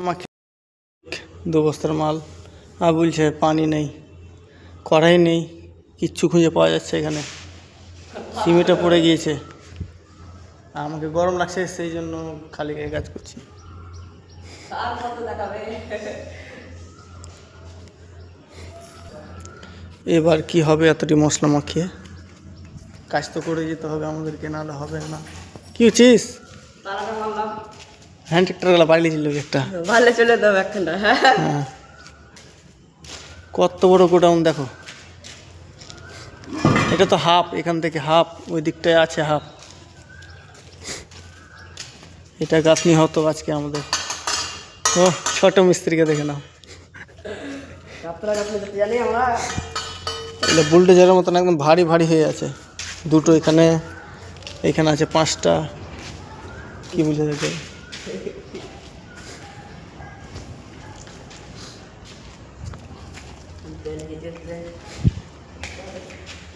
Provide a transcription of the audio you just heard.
মাখে 2 বস্তার মাল। আর বলছে পানি নেই, কড়াই নেই, কিচ্ছু খুঁজে পাওয়া যাচ্ছে এখানে। সিমেন্টটা পড়ে গিয়েছে। আমাকে গরম লাগছে, সেই জন্য খালি গায়ে কাজ করছি। এবার কি হবে এতটি মশলা মাখিয়ে? কাজ তো করে যেতে হবে আমাদেরকে, নাহলে হবে না। কি হচ্ছিস? হ্যান্ড ট্রাক্টরগুলো বাড়ি ছিল একটা, ভালো চলে দেবো এখন। হ্যাঁ, কত বড় গোডাউন দেখো। এটা তো হাফ, এখান থেকে হাফ, ওই দিকটায় আছে হাফ। এটা গাঁথনি হতো আজকে আমাদের। ও ছোট মিস্ত্রিকে দেখে নাও, এটা বুলডোজারের মতন একদম ভারী ভারী হয়ে আছে। দুটো এখানে, এখানে আছে 5টা। কি বুঝে দেখে